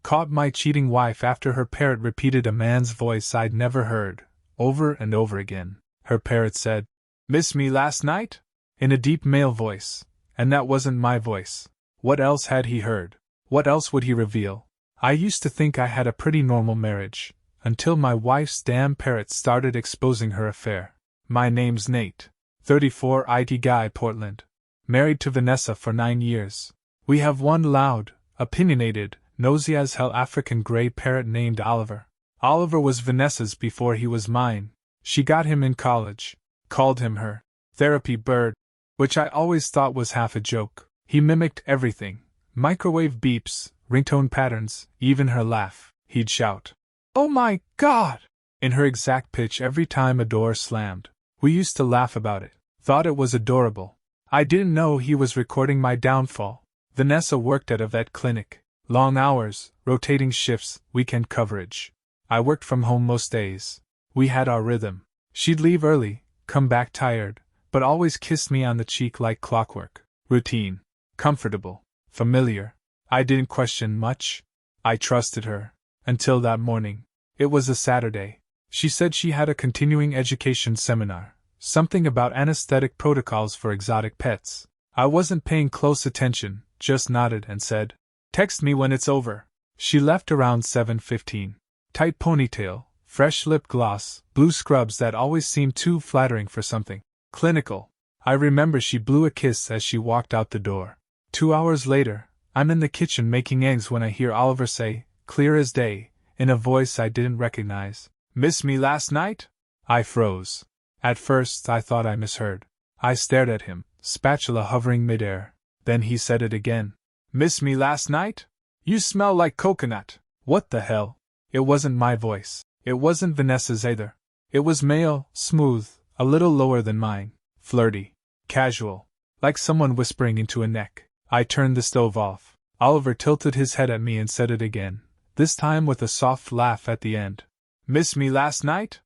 Caught my cheating wife after her parrot repeated a man's voice I'd never heard, over and over again. Her parrot said, "Miss me last night?" in a deep male voice, and that wasn't my voice. What else had he heard? What else would he reveal? I used to think I had a pretty normal marriage, until my wife's damn parrot started exposing her affair. My name's Nate, 34, IT guy, Portland. Married to Vanessa for 9 years. We have one loud, opinionated, nosy as hell African gray parrot named Oliver. Oliver was Vanessa's before he was mine. She got him in college, called him her therapy bird, which I always thought was half a joke. He mimicked everything. Microwave beeps, ringtone patterns, even her laugh. He'd shout, "Oh my God!" in her exact pitch every time a door slammed. We used to laugh about it, thought it was adorable. I didn't know he was recording my downfall. Vanessa worked at a vet clinic. Long hours, rotating shifts, weekend coverage. I worked from home most days. We had our rhythm. She'd leave early, come back tired, but always kissed me on the cheek like clockwork. Routine. Comfortable. Familiar. I didn't question much. I trusted her. Until that morning. It was a Saturday. She said she had a continuing education seminar. Something about anesthetic protocols for exotic pets. I wasn't paying close attention, just nodded and said, "Text me when it's over." She left around 7:15. Tight ponytail, fresh lip gloss, blue scrubs that always seemed too flattering for something clinical. I remember she blew a kiss as she walked out the door. 2 hours later, I'm in the kitchen making eggs when I hear Oliver say, clear as day, in a voice I didn't recognize, "Miss me last night?" I froze. At first I thought I misheard. I stared at him, spatula hovering midair. Then he said it again. "Miss me last night? You smell like coconut." What the hell? It wasn't my voice. It wasn't Vanessa's either. It was male, smooth, a little lower than mine, flirty, casual, like someone whispering into a neck. I turned the stove off. Oliver tilted his head at me and said it again, this time with a soft laugh at the end. "Miss me last night?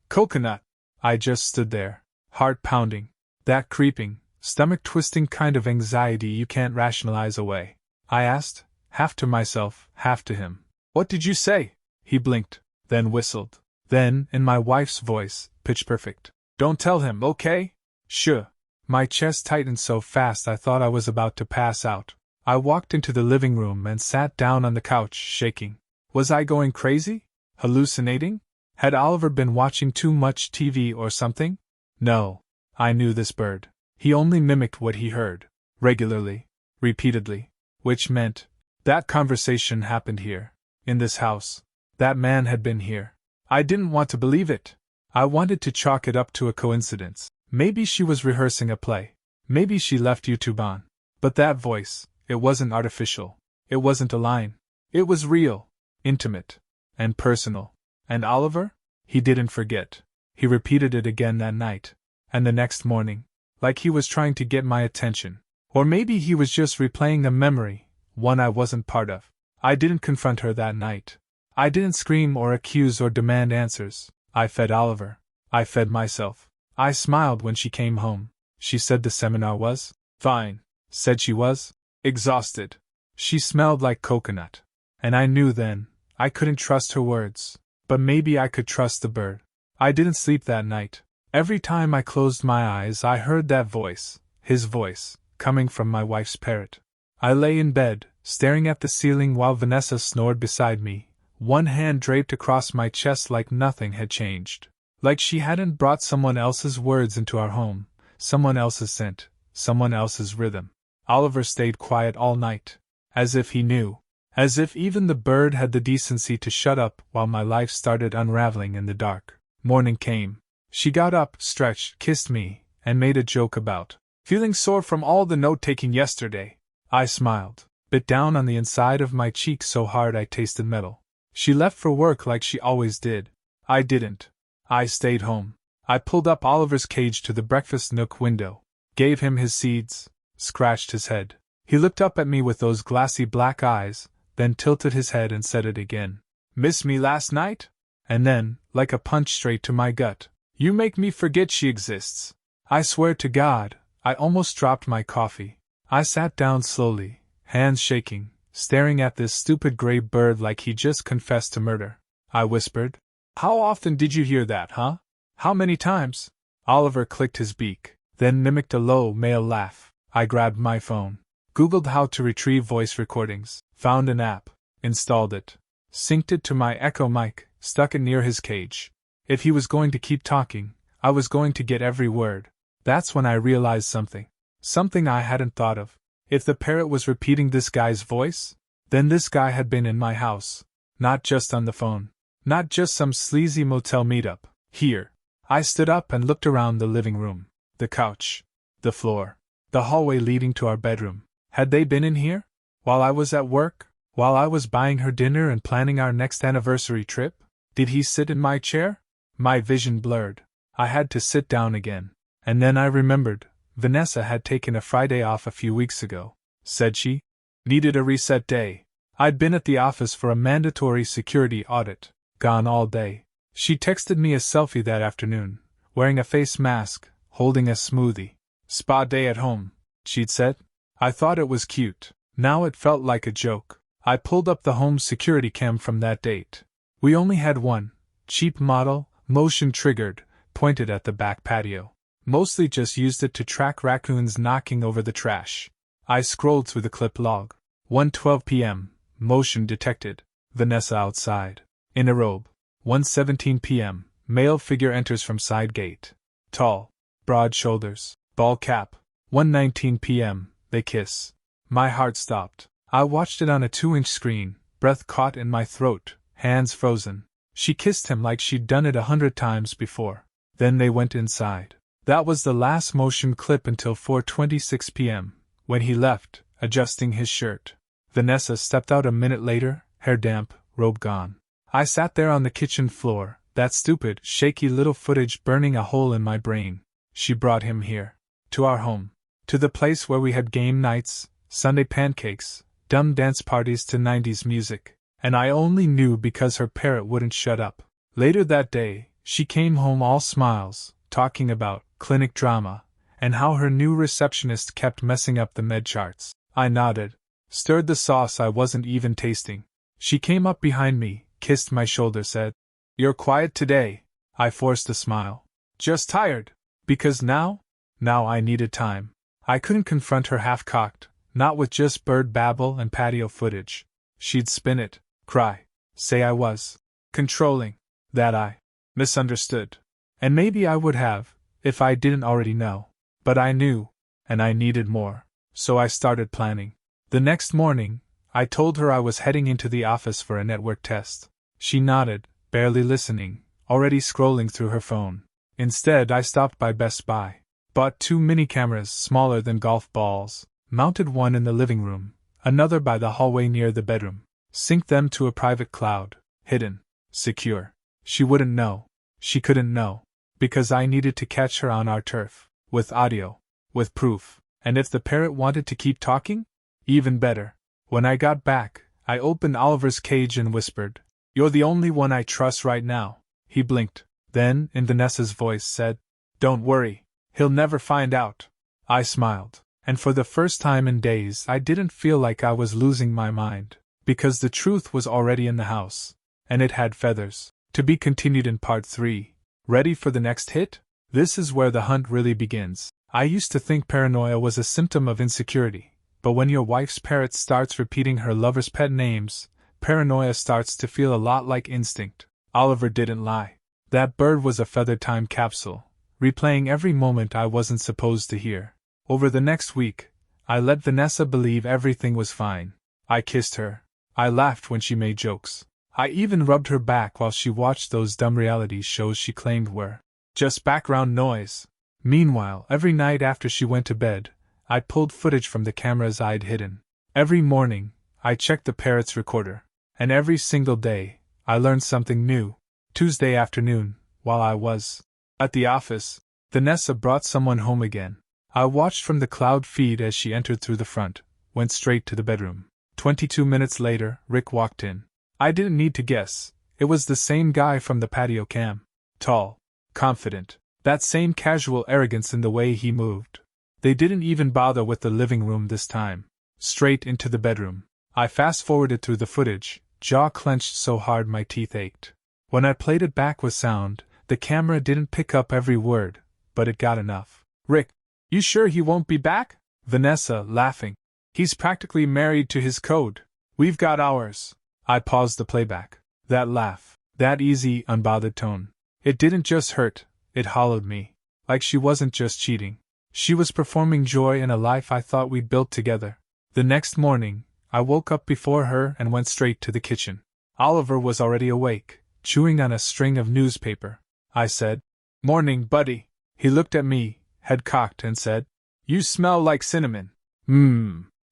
Coconut." I just stood there, heart pounding. That creeping, stomach-twisting kind of anxiety you can't rationalize away. I asked, half to myself, half to him, "What did you say?" He blinked, then whistled. Then, in my wife's voice, pitch perfect, "Don't tell him, okay?" "Sure." My chest tightened so fast I thought I was about to pass out. I walked into the living room and sat down on the couch, shaking. Was I going crazy? Hallucinating? Had Oliver been watching too much TV or something? No. I knew this bird. He only mimicked what he heard. Regularly. Repeatedly. Which meant, that conversation happened here. In this house. That man had been here. I didn't want to believe it. I wanted to chalk it up to a coincidence. Maybe she was rehearsing a play. Maybe she left YouTube on. But that voice, it wasn't artificial. It wasn't a line. It was real. Intimate. And personal. And Oliver? He didn't forget. He repeated it again that night. And the next morning. Like he was trying to get my attention. Or maybe he was just replaying a memory, one I wasn't part of. I didn't confront her that night. I didn't scream or accuse or demand answers. I fed Oliver. I fed myself. I smiled when she came home. She said the seminar was fine. Said she was exhausted. She smelled like coconut. And I knew then, I couldn't trust her words. But maybe I could trust the bird. I didn't sleep that night. Every time I closed my eyes I heard that voice, his voice, coming from my wife's parrot. I lay in bed, staring at the ceiling while Vanessa snored beside me, one hand draped across my chest like nothing had changed. Like she hadn't brought someone else's words into our home, someone else's scent, someone else's rhythm. Oliver stayed quiet all night. As if he knew. As if even the bird had the decency to shut up while my life started unraveling in the dark. Morning came. She got up, stretched, kissed me, and made a joke about feeling sore from all the note-taking yesterday. I smiled, bit down on the inside of my cheek so hard I tasted metal. She left for work like she always did. I didn't. I stayed home. I pulled up Oliver's cage to the breakfast nook window, gave him his seeds, scratched his head. He looked up at me with those glassy black eyes, then tilted his head and said it again. "Miss me last night?" And then, like a punch straight to my gut, "You make me forget she exists." I swear to God, I almost dropped my coffee. I sat down slowly, hands shaking, staring at this stupid gray bird like he just confessed to murder. I whispered. How often did you hear that, huh? How many times? Oliver clicked his beak, then mimicked a low male laugh. I grabbed my phone, Googled how to retrieve voice recordings, found an app, installed it, synced it to my Echo mic, stuck it near his cage. If he was going to keep talking, I was going to get every word. That's when I realized something. Something I hadn't thought of. If the parrot was repeating this guy's voice, then this guy had been in my house. Not just on the phone. Not just some sleazy motel meetup. Here. I stood up and looked around the living room, the couch, the floor, the hallway leading to our bedroom. Had they been in here? While I was at work? While I was buying her dinner and planning our next anniversary trip? Did he sit in my chair? My vision blurred. I had to sit down again. And then I remembered. Vanessa had taken a Friday off a few weeks ago, said she. Needed a reset day. I'd been at the office for a mandatory security audit, gone all day. She texted me a selfie that afternoon, wearing a face mask, holding a smoothie. Spa day at home, she'd said. I thought it was cute. Now it felt like a joke. I pulled up the home security cam from that date. We only had one, cheap model, motion triggered, pointed at the back patio. Mostly just used it to track raccoons knocking over the trash. I scrolled through the clip log. 1:12 p.m. Motion detected. Vanessa outside. In a robe. 1:17 p.m. Male figure enters from side gate. Tall. Broad shoulders. Ball cap. 1:19 p.m. They kiss. My heart stopped. I watched it on a 2-inch screen, breath caught in my throat, hands frozen. She kissed him like she'd done it 100 times before. Then they went inside. That was the last motion clip until 4:26 p.m., when he left, adjusting his shirt. Vanessa stepped out a minute later, hair damp, robe gone. I sat there on the kitchen floor, that stupid, shaky little footage burning a hole in my brain. She brought him here. To our home. To the place where we had game nights, Sunday pancakes, dumb dance parties to 90s music. And I only knew because her parrot wouldn't shut up. Later that day, she came home all smiles, talking about clinic drama, and how her new receptionist kept messing up the med charts. I nodded, stirred the sauce I wasn't even tasting. She came up behind me, kissed my shoulder, said, "You're quiet today." I forced a smile. Just tired. Because now I needed time. I couldn't confront her half-cocked, not with just bird babble and patio footage. She'd spin it, cry, say I was controlling, that I misunderstood. And maybe I would have, if I didn't already know. But I knew, and I needed more. So I started planning. The next morning, I told her I was heading into the office for a network test. She nodded, barely listening, already scrolling through her phone. Instead, I stopped by Best Buy. Bought 2 mini cameras smaller than golf balls, mounted one in the living room, another by the hallway near the bedroom. Synced them to a private cloud, hidden, secure. She wouldn't know. She couldn't know. Because I needed to catch her on our turf. With audio. With proof. And if the parrot wanted to keep talking? Even better. When I got back, I opened Oliver's cage and whispered, "You're the only one I trust right now." He blinked. Then, in Vanessa's voice, said, "Don't worry. He'll never find out." I smiled. And for the first time in days I didn't feel like I was losing my mind. Because the truth was already in the house. And it had feathers. To be continued in part 3. Ready for the next hit? This is where the hunt really begins. I used to think paranoia was a symptom of insecurity. But when your wife's parrot starts repeating her lover's pet names, paranoia starts to feel a lot like instinct. Oliver didn't lie. That bird was a feathered time capsule, replaying every moment I wasn't supposed to hear. Over the next week, I let Vanessa believe everything was fine. I kissed her. I laughed when she made jokes. I even rubbed her back while she watched those dumb reality shows she claimed were just background noise. Meanwhile, every night after she went to bed, I pulled footage from the cameras I'd hidden. Every morning, I checked the parrot's recorder. And every single day, I learned something new. Tuesday afternoon, while I was at the office, Vanessa brought someone home again. I watched from the cloud feed as she entered through the front, went straight to the bedroom. 22 minutes later, Rick walked in. I didn't need to guess. It was the same guy from the patio cam. Tall, confident, that same casual arrogance in the way he moved. They didn't even bother with the living room this time. Straight into the bedroom. I fast-forwarded through the footage, jaw clenched so hard my teeth ached. When I played it back with sound, the camera didn't pick up every word, but it got enough. Rick, you sure he won't be back? Vanessa, laughing. He's practically married to his code. We've got ours. I paused the playback. That laugh, that easy, unbothered tone. It didn't just hurt, it hollowed me. Like she wasn't just cheating. She was performing joy in a life I thought we'd built together. The next morning, I woke up before her and went straight to the kitchen. Oliver was already awake, chewing on a string of newspaper. I said, "Morning, buddy." He looked at me, head cocked, and said, "You smell like cinnamon."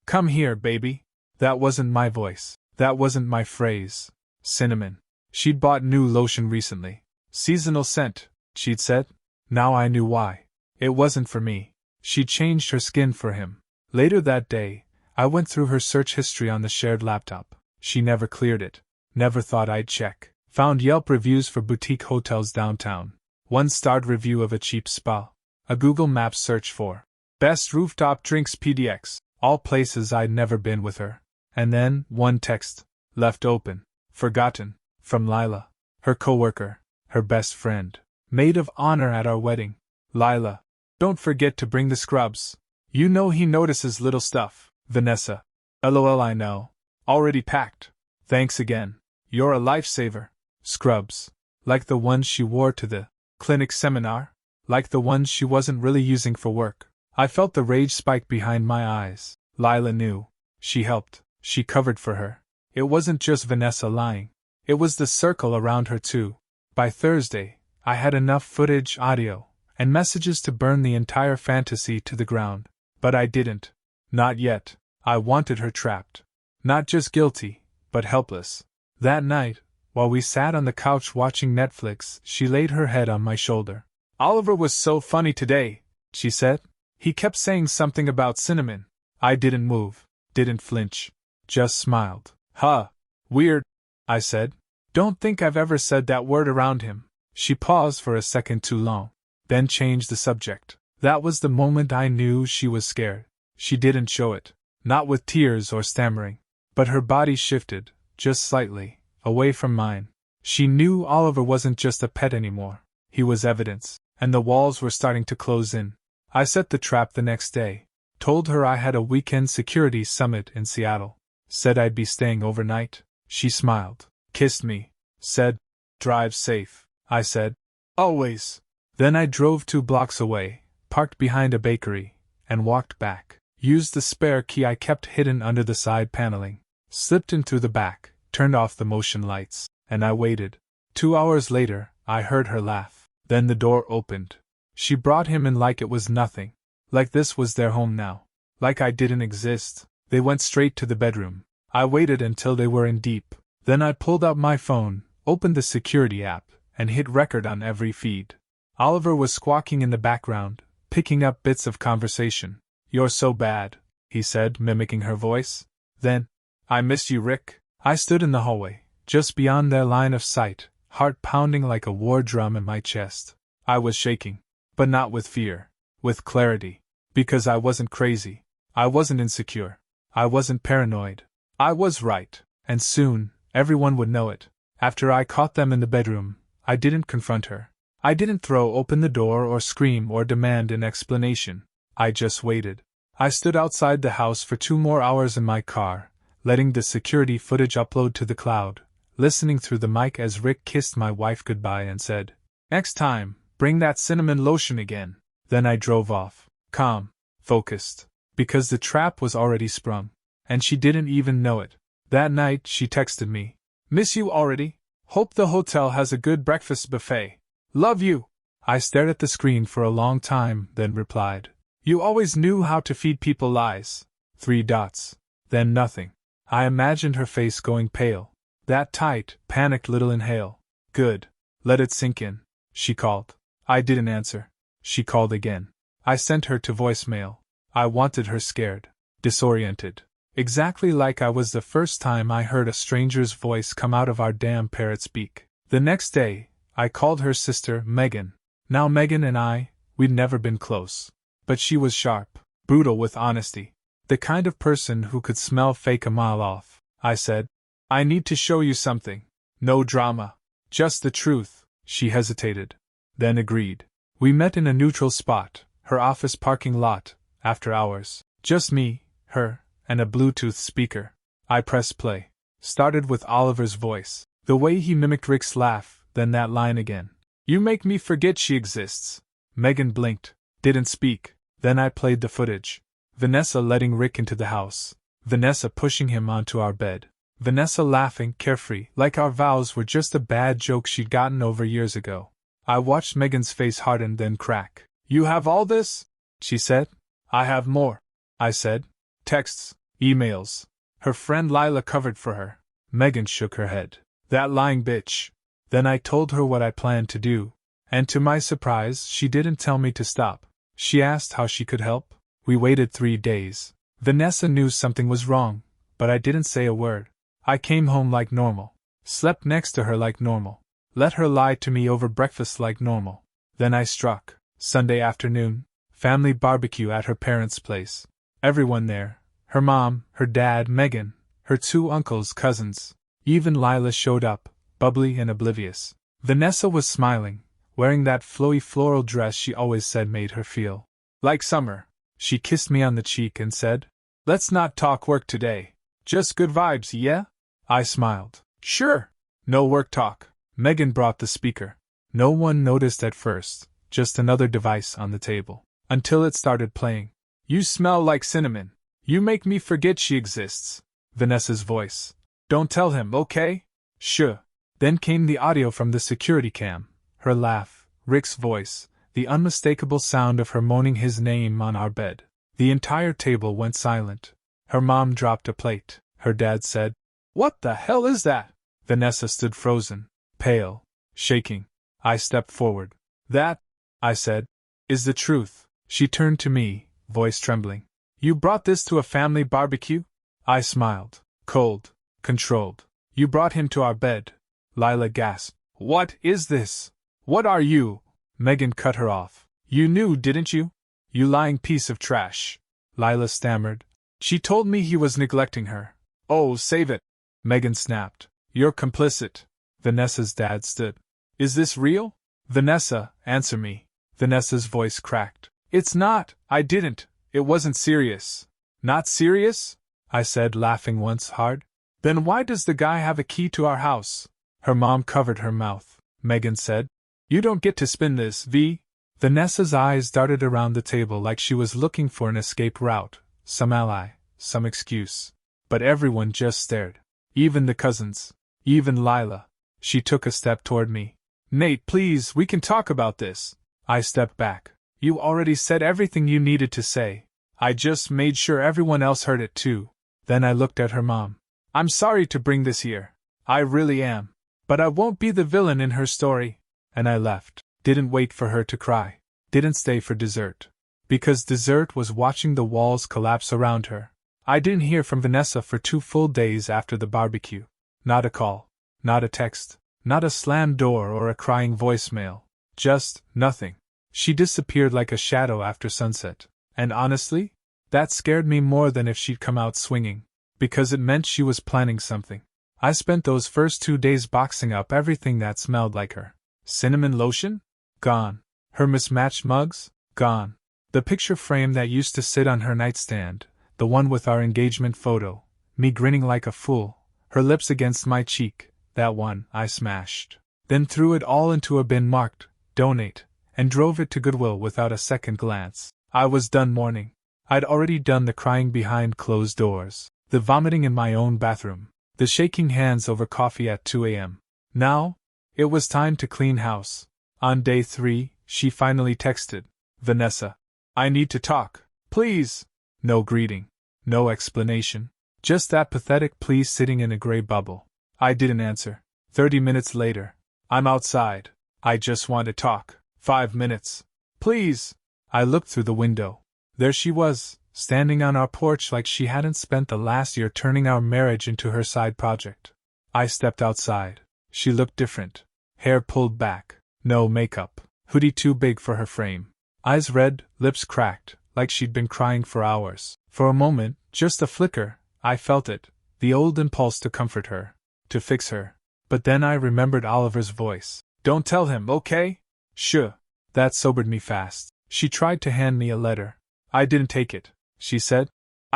Come here, baby." That wasn't my voice. That wasn't my phrase. Cinnamon. She'd bought new lotion recently. Seasonal scent, she'd said. Now I knew why. It wasn't for me. She changed her skin for him. Later that day, I went through her search history on the shared laptop. She never cleared it. Never thought I'd check. Found Yelp reviews for boutique hotels downtown. 1-starred review of a cheap spa. A Google Maps search for best rooftop drinks PDX. All places I'd never been with her. And then, one text. Left open. Forgotten. From Lila. Her coworker. Her best friend. Maid of honor at our wedding. Lila. Don't forget to bring the scrubs. You know he notices little stuff. Vanessa. LOL, I know. Already packed. Thanks again. You're a lifesaver. Scrubs. Like the ones she wore to the clinic seminar? Like the ones she wasn't really using for work. I felt the rage spike behind my eyes. Lila knew. She helped. She covered for her. It wasn't just Vanessa lying. It was the circle around her too. By Thursday, I had enough footage, audio, and messages to burn the entire fantasy to the ground. But I didn't. Not yet. I wanted her trapped. Not just guilty, but helpless. That night, while we sat on the couch watching Netflix, she laid her head on my shoulder. Oliver was so funny today, she said. He kept saying something about cinnamon. I didn't move, didn't flinch, just smiled. Huh. Weird, I said. Don't think I've ever said that word around him. She paused for a second too long, then changed the subject. That was the moment I knew she was scared. She didn't show it, not with tears or stammering, but her body shifted, just slightly, away from mine. She knew Oliver wasn't just a pet anymore. He was evidence, and the walls were starting to close in. I set the trap the next day, told her I had a weekend security summit in Seattle, said I'd be staying overnight. She smiled, kissed me, said, "Drive safe." I said, "Always." Then I drove 2 blocks away, parked behind a bakery, and walked back. Used the spare key I kept hidden under the side paneling, slipped in through the back, turned off the motion lights, and I waited. 2 hours later, I heard her laugh. Then the door opened. She brought him in like it was nothing. Like this was their home now. Like I didn't exist. They went straight to the bedroom. I waited until they were in deep. Then I pulled out my phone, opened the security app, and hit record on every feed. Oliver was squawking in the background, picking up bits of conversation. "You're so bad," he said, mimicking her voice. Then, "I miss you, Rick." I stood in the hallway, just beyond their line of sight, heart pounding like a war drum in my chest. I was shaking. But not with fear. With clarity. Because I wasn't crazy. I wasn't insecure. I wasn't paranoid. I was right. And soon, everyone would know it. After I caught them in the bedroom, I didn't confront her. I didn't throw open the door or scream or demand an explanation. I just waited. I stood outside the house for 2 more hours in my car, letting the security footage upload to the cloud, listening through the mic as Rick kissed my wife goodbye and said, "Next time, bring that cinnamon lotion again." Then I drove off, calm, focused, because the trap was already sprung, and she didn't even know it. That night she texted me, "Miss you already? Hope the hotel has a good breakfast buffet. Love you." I stared at the screen for a long time, then replied, "You always knew how to feed people lies." 3 dots. Then nothing. I imagined her face going pale. That tight, panicked little inhale. "Good. Let it sink in." She called. I didn't answer. She called again. I sent her to voicemail. I wanted her scared, disoriented. Exactly like I was the first time I heard a stranger's voice come out of our damn parrot's beak. The next day, I called her sister, Megan. Now Megan and we'd never been close. But she was sharp, brutal with honesty. The kind of person who could smell fake a mile off. I said, I need to show you something. No drama. Just the truth. She hesitated. Then agreed. We met in a neutral spot, her office parking lot, after hours. Just me, her, and a Bluetooth speaker. I pressed play. Started with Oliver's voice. The way he mimicked Rick's laugh, then that line again. You make me forget she exists. Megan blinked. Didn't speak. Then I played the footage. Vanessa letting Rick into the house. Vanessa pushing him onto our bed. Vanessa laughing, carefree, like our vows were just a bad joke she'd gotten over years ago. I watched Megan's face harden, then crack. You have all this? She said. I have more. I said. Texts, emails. Her friend Lila covered for her. Megan shook her head. That lying bitch. Then I told her what I planned to do. And to my surprise, she didn't tell me to stop. She asked how she could help. We waited 3 days. Vanessa knew something was wrong, but I didn't say a word. I came home like normal. Slept next to her like normal. Let her lie to me over breakfast like normal. Then I struck. Sunday afternoon. Family barbecue at her parents' place. Everyone there. Her mom, her dad, Megan, her 2 uncles, cousins. Even Lila showed up, bubbly and oblivious. Vanessa was smiling, wearing that flowy floral dress she always said made her feel like summer. She kissed me on the cheek and said, Let's not talk work today. Just good vibes, yeah? I smiled. Sure. No work talk. Megan brought the speaker. No one noticed at first, just another device on the table. Until it started playing. You smell like cinnamon. You make me forget she exists. Vanessa's voice. Don't tell him, okay? Sure. Then came the audio from the security cam. Her laugh, Rick's voice, the unmistakable sound of her moaning his name on our bed. The entire table went silent. Her mom dropped a plate. Her dad said, What the hell is that? Vanessa stood frozen, pale, shaking. I stepped forward. That, I said, is the truth. She turned to me, voice trembling. You brought this to a family barbecue? I smiled. Cold, controlled. You brought him to our bed. Lila gasped. What is this? What are you? Megan cut her off. You knew, didn't you? You lying piece of trash. Lila stammered. She told me he was neglecting her. Oh, save it. Megan snapped. You're complicit. Vanessa's dad stood. Is this real? Vanessa, answer me. Vanessa's voice cracked. It's not. I didn't. It wasn't serious. Not serious? I said, laughing once hard. Then why does the guy have a key to our house? Her mom covered her mouth. Megan said, You don't get to spin this, V. Vanessa's eyes darted around the table like she was looking for an escape route, some ally, some excuse. But everyone just stared. Even the cousins. Even Lila. She took a step toward me. Nate, please, we can talk about this. I stepped back. You already said everything you needed to say. I just made sure everyone else heard it too. Then I looked at her mom. I'm sorry to bring this here. I really am. But I won't be the villain in her story. And I left. Didn't wait for her to cry. Didn't stay for dessert. Because dessert was watching the walls collapse around her. I didn't hear from Vanessa for 2 full days after the barbecue. Not a call. Not a text. Not a slammed door or a crying voicemail. Just nothing. She disappeared like a shadow after sunset. And honestly, that scared me more than if she'd come out swinging. Because it meant she was planning something. I spent those first 2 days boxing up everything that smelled like her. Cinnamon lotion? Gone. Her mismatched mugs? Gone. The picture frame that used to sit on her nightstand, the one with our engagement photo, me grinning like a fool, her lips against my cheek, that one I smashed. Then threw it all into a bin marked, Donate, and drove it to Goodwill without a second glance. I was done mourning. I'd already done the crying behind closed doors, the vomiting in my own bathroom, the shaking hands over coffee at 2 a.m. Now, it was time to clean house. On day 3, she finally texted, Vanessa, I need to talk, please. No greeting. No explanation. Just that pathetic please sitting in a gray bubble. I didn't answer. 30 minutes later. I'm outside. I just want to talk. 5 minutes. Please. I looked through the window. There she was, standing on our porch like she hadn't spent the last year turning our marriage into her side project. I stepped outside. She looked different. Hair pulled back. No makeup. Hoodie too big for her frame. Eyes red, lips cracked, like she'd been crying for hours. For a moment, just a flicker, I felt it, the old impulse to comfort her, to fix her. But then I remembered Oliver's voice. "Don't tell him, okay?" "Sure." That sobered me fast. She tried to hand me a letter. "I didn't take it," she said.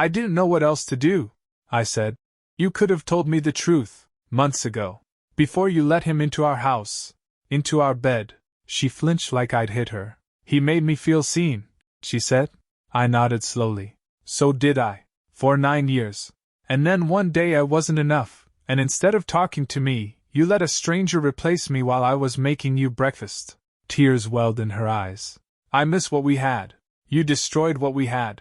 "I didn't know what else to do," I said. "You could have told me the truth, months ago. Before you let him into our house. Into our bed." She flinched like I'd hit her. "He made me feel seen," she said. I nodded slowly. "So did I. For 9 years. And then one day I wasn't enough, and instead of talking to me, you let a stranger replace me while I was making you breakfast." Tears welled in her eyes. "I miss what we had. You destroyed what we had.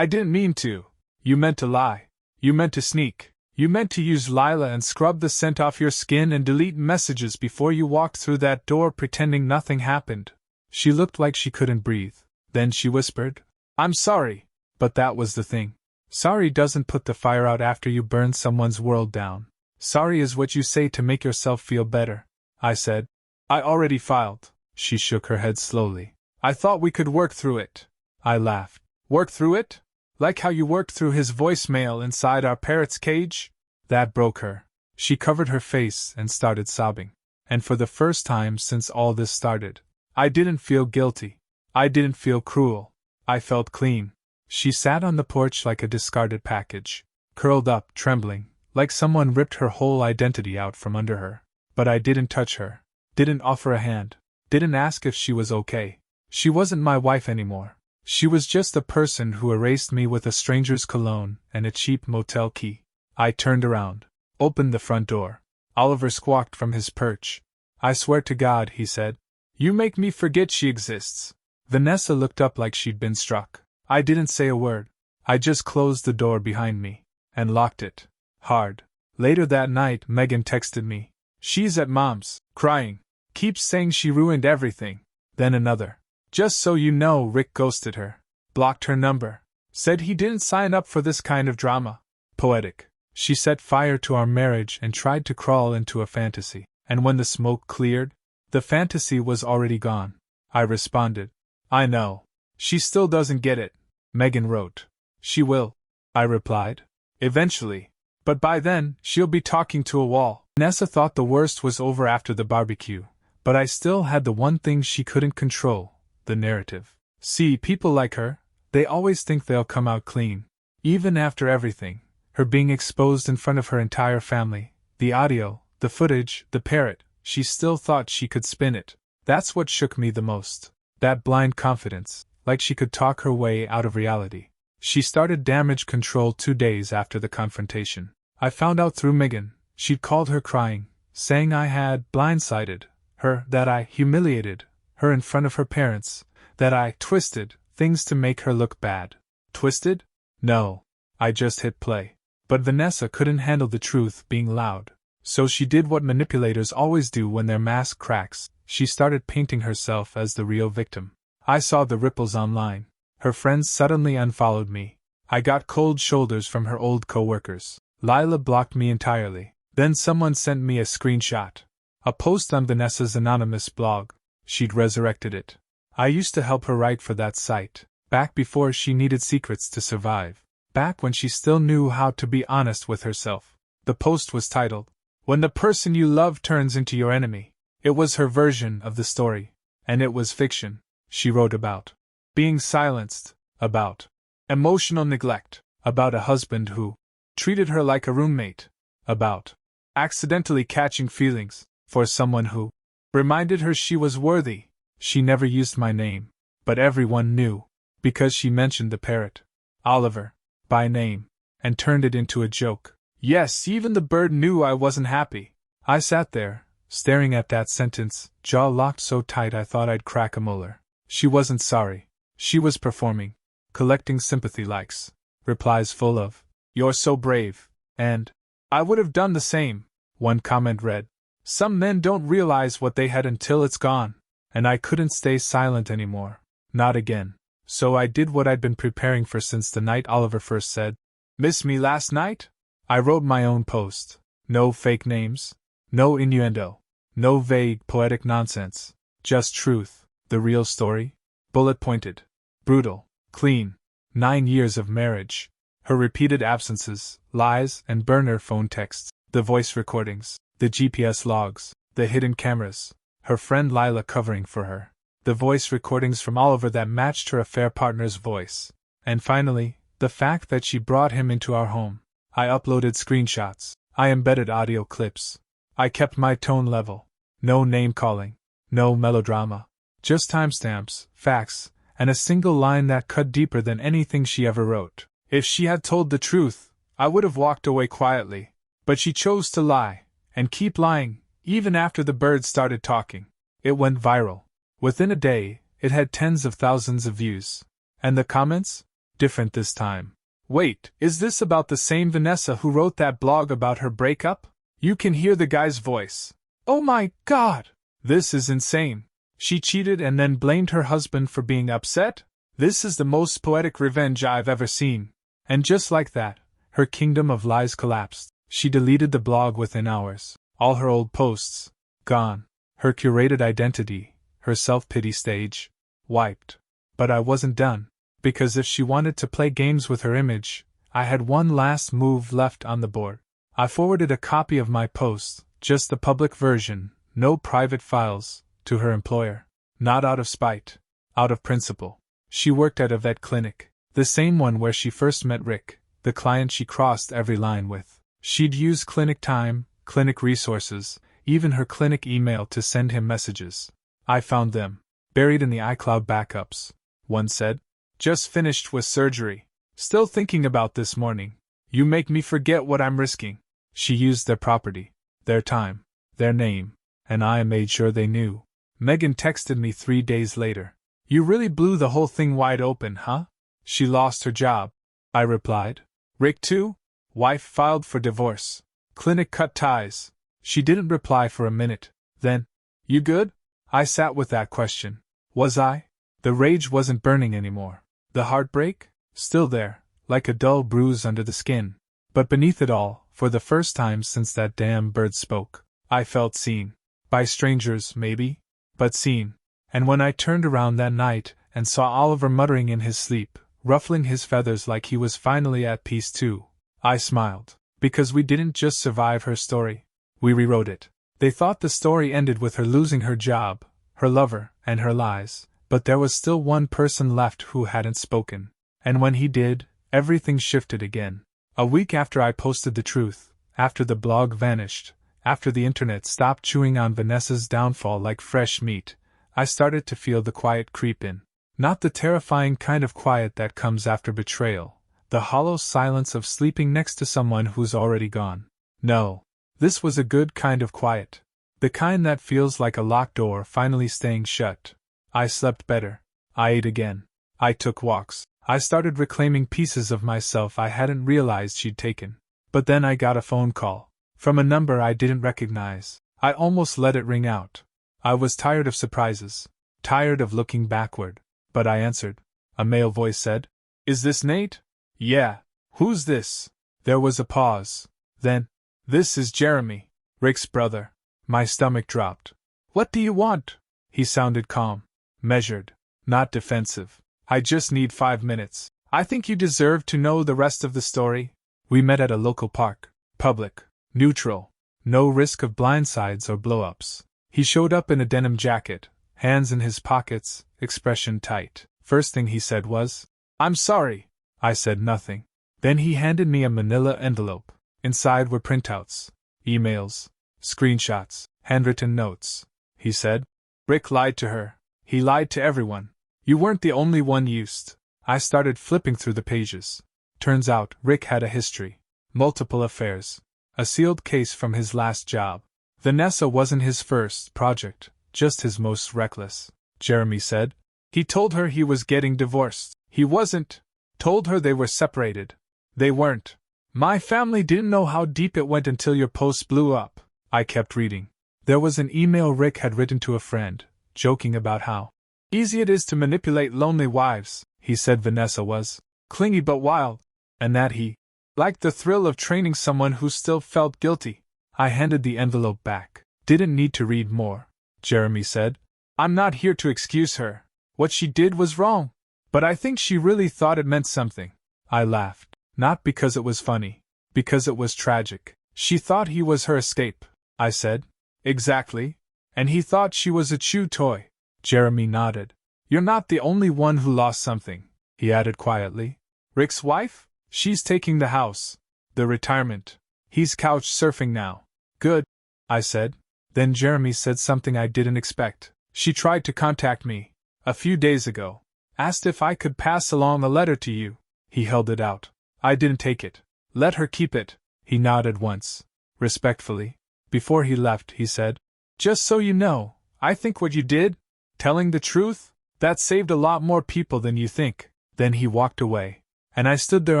I didn't mean to. You meant to lie. You meant to sneak. You meant to use Lila and scrub the scent off your skin and delete messages before you walked through that door pretending nothing happened." She looked like she couldn't breathe. Then she whispered, "I'm sorry." But that was the thing. Sorry doesn't put the fire out after you burn someone's world down. Sorry is what you say to make yourself feel better, I said. "I already filed." She shook her head slowly. "I thought we could work through it." I laughed. "Work through it? Like how you worked through his voicemail inside our parrot's cage?" That broke her. She covered her face and started sobbing. And for the first time since all this started, I didn't feel guilty. I didn't feel cruel. I felt clean. She sat on the porch like a discarded package, curled up, trembling, like someone ripped her whole identity out from under her. But I didn't touch her, didn't offer a hand, didn't ask if she was okay. She wasn't my wife anymore. She was just a person who erased me with a stranger's cologne and a cheap motel key. I turned around, opened the front door. Oliver squawked from his perch. "I swear to God," he said, "you make me forget she exists." Vanessa looked up like she'd been struck. I didn't say a word. I just closed the door behind me and locked it hard. Later that night, Megan texted me. "She's at Mom's, crying. Keeps saying she ruined everything." Then another. "Just so you know, Rick ghosted her. Blocked her number. Said he didn't sign up for this kind of drama." Poetic. She set fire to our marriage and tried to crawl into a fantasy. And when the smoke cleared, the fantasy was already gone. I responded, "I know. She still doesn't get it." Megan wrote, "She will," I replied. "Eventually. But by then, she'll be talking to a wall." Vanessa thought the worst was over after the barbecue, but I still had the one thing she couldn't control, the narrative. See, people like her, they always think they'll come out clean. Even after everything, her being exposed in front of her entire family, the audio, the footage, the parrot, she still thought she could spin it. That's what shook me the most. That blind confidence, like she could talk her way out of reality. She started damage control 2 days after the confrontation. I found out through Megan. She'd called her crying, saying I had blindsided her, that I humiliated her in front of her parents, that I twisted things to make her look bad. Twisted? No. I just hit play. But Vanessa couldn't handle the truth being loud. So she did what manipulators always do when their mask cracks. She started painting herself as the real victim. I saw the ripples online. Her friends suddenly unfollowed me. I got cold shoulders from her old co-workers. Lila blocked me entirely. Then someone sent me a screenshot. A post on Vanessa's anonymous blog. She'd resurrected it. I used to help her write for that site, back before she needed secrets to survive. Back when she still knew how to be honest with herself. The post was titled, "When the person you love turns into your enemy." It was her version of the story. And it was fiction. She wrote about being silenced, about emotional neglect, about a husband who treated her like a roommate, about accidentally catching feelings for someone who reminded her she was worthy. She never used my name, but everyone knew, because she mentioned the parrot, Oliver, by name, and turned it into a joke. Yes, even the bird knew I wasn't happy. I sat there, staring at that sentence, jaw locked so tight I thought I'd crack a molar. She wasn't sorry. She was performing, collecting sympathy likes, replies full of, "You're so brave," and, "I would have done the same." One comment read, "Some men don't realize what they had until it's gone." And I couldn't stay silent anymore. Not again. So I did what I'd been preparing for since the night Oliver first said, "Miss me last night?" I wrote my own post. No fake names. No innuendo. No vague, poetic nonsense. Just truth. The real story. Bullet pointed. Brutal. Clean. 9 years of marriage. Her repeated absences, lies, and burner phone texts, the voice recordings, the GPS logs, the hidden cameras, her friend Lila covering for her, the voice recordings from Oliver that matched her affair partner's voice, and finally, the fact that she brought him into our home. I uploaded screenshots, I embedded audio clips. I kept my tone level. No name-calling, no melodrama. Just timestamps, facts, and a single line that cut deeper than anything she ever wrote. If she had told the truth, I would have walked away quietly. But she chose to lie, and keep lying, even after the birds started talking. It went viral. Within a day, it had tens of thousands of views. And the comments? Different this time. Wait, is this about the same Vanessa who wrote that blog about her breakup? You can hear the guy's voice. Oh my God! This is insane. She cheated and then blamed her husband for being upset? This is the most poetic revenge I've ever seen. And just like that, her kingdom of lies collapsed. She deleted the blog within hours. All her old posts, gone. Her curated identity, her self-pity stage, wiped. But I wasn't done. Because if she wanted to play games with her image, I had one last move left on the board. I forwarded a copy of my post, just the public version, no private files, to her employer. Not out of spite, out of principle. She worked at a vet clinic, the same one where she first met Rick, the client she crossed every line with. She'd use clinic time, clinic resources, even her clinic email to send him messages. I found them, buried in the iCloud backups. One said, "Just finished with surgery. Still thinking about this morning. You make me forget what I'm risking." She used their property, their time, their name, and I made sure they knew. Megan texted me 3 days later. "You really blew the whole thing wide open, huh?" She lost her job. I replied. "Rick too?" Wife filed for divorce. Clinic cut ties. She didn't reply for a minute. Then, "You good?" I sat with that question. Was I? The rage wasn't burning anymore. The heartbreak? Still there, like a dull bruise under the skin. But beneath it all, for the first time since that damn bird spoke, I felt seen. By strangers, maybe, but seen. And when I turned around that night and saw Oliver muttering in his sleep, ruffling his feathers like he was finally at peace too, I smiled. Because we didn't just survive her story. We rewrote it. They thought the story ended with her losing her job, her lover, and her lies. But there was still one person left who hadn't spoken. And when he did, everything shifted again. A week after I posted the truth, after the blog vanished, after the internet stopped chewing on Vanessa's downfall like fresh meat, I started to feel the quiet creep in. Not the terrifying kind of quiet that comes after betrayal, the hollow silence of sleeping next to someone who's already gone. No. This was a good kind of quiet. The kind that feels like a locked door finally staying shut. I slept better. I ate again. I took walks. I started reclaiming pieces of myself I hadn't realized she'd taken. But then I got a phone call. From a number I didn't recognize. I almost let it ring out. I was tired of surprises. Tired of looking backward. But I answered. A male voice said, "Is this Nate?" "Yeah. Who's this?" There was a pause. Then, "This is Jeremy, Rick's brother." My stomach dropped. "What do you want?" He sounded calm. Measured. Not defensive. "I just need 5 minutes. I think you deserve to know the rest of the story." We met at a local park. Public. Neutral. No risk of blindsides or blow-ups. He showed up in a denim jacket, hands in his pockets, expression tight. First thing he said was, "I'm sorry." I said nothing. Then he handed me a manila envelope. Inside were printouts, emails, screenshots, handwritten notes. He said, "Rick lied to her. He lied to everyone. You weren't the only one used." I started flipping through the pages. Turns out, Rick had a history. Multiple affairs. A sealed case from his last job. Vanessa wasn't his first project, just his most reckless. Jeremy said. He told her he was getting divorced. He wasn't. Told her they were separated. They weren't. My family didn't know how deep it went until your post blew up. I kept reading. There was an email Rick had written to a friend, joking about how easy it is to manipulate lonely wives. He said Vanessa was clingy but wild, and that he liked the thrill of training someone who still felt guilty. I handed the envelope back. Didn't need to read more. Jeremy said, "I'm not here to excuse her. What she did was wrong. But I think she really thought it meant something. I laughed. Not because it was funny. Because it was tragic. She thought he was her escape, I said. Exactly. And he thought she was a chew toy. Jeremy nodded. You're not the only one who lost something, he added quietly. Rick's wife? She's taking the house. The retirement. He's couch surfing now. Good, I said. Then Jeremy said something I didn't expect. She tried to contact me. A few days ago. Asked if I could pass along a letter to you. He held it out. I didn't take it. Let her keep it. He nodded once. Respectfully. Before he left, he said, just so you know, I think what you did, telling the truth, that saved a lot more people than you think. Then he walked away. And I stood there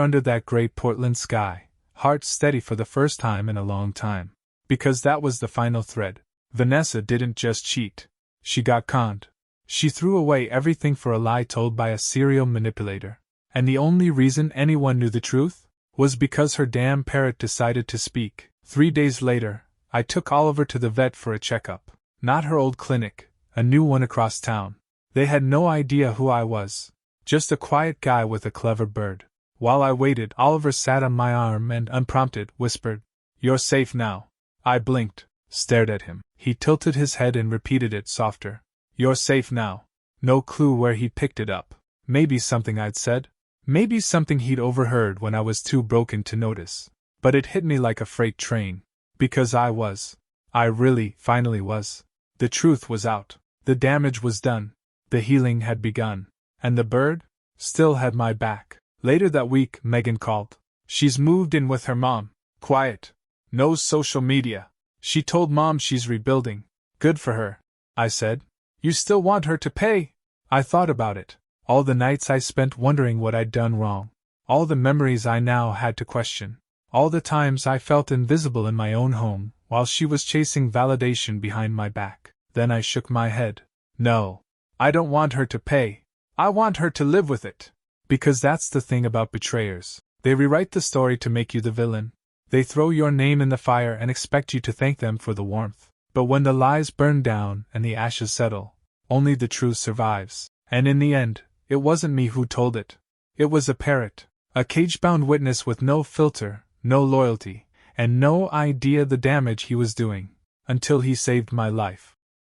under that gray Portland sky, heart steady for the first time in a long time. Because that was the final thread. Vanessa didn't just cheat. She got conned. She threw away everything for a lie told by a serial manipulator. And the only reason anyone knew the truth was because her damn parrot decided to speak. 3 days later, I took Oliver to the vet for a checkup. Not her old clinic, a new one across town. They had no idea who I was. Just a quiet guy with a clever bird. While I waited, Oliver sat on my arm and, unprompted, whispered, You're safe now. I blinked, stared at him. He tilted his head and repeated it softer. You're safe now. No clue where he picked it up. Maybe something I'd said. Maybe something he'd overheard when I was too broken to notice. But it hit me like a freight train. Because I really, finally was. The truth was out. The damage was done. The healing had begun. And the bird still had my back. Later that week, Megan called. She's moved in with her mom. Quiet. Knows social media. She told Mom she's rebuilding. Good for her. I said. You still want her to pay? I thought about it. All the nights I spent wondering what I'd done wrong. All the memories I now had to question. All the times I felt invisible in my own home, while she was chasing validation behind my back. Then I shook my head. No. I don't want her to pay. I want her to live with it. Because that's the thing about betrayers. They rewrite the story to make you the villain. They throw your name in the fire and expect you to thank them for the warmth. But when the lies burn down and the ashes settle, only the truth survives. And in the end, it wasn't me who told it. It was a parrot, a cage-bound witness with no filter, no loyalty, and no idea the damage he was doing, until he saved my life.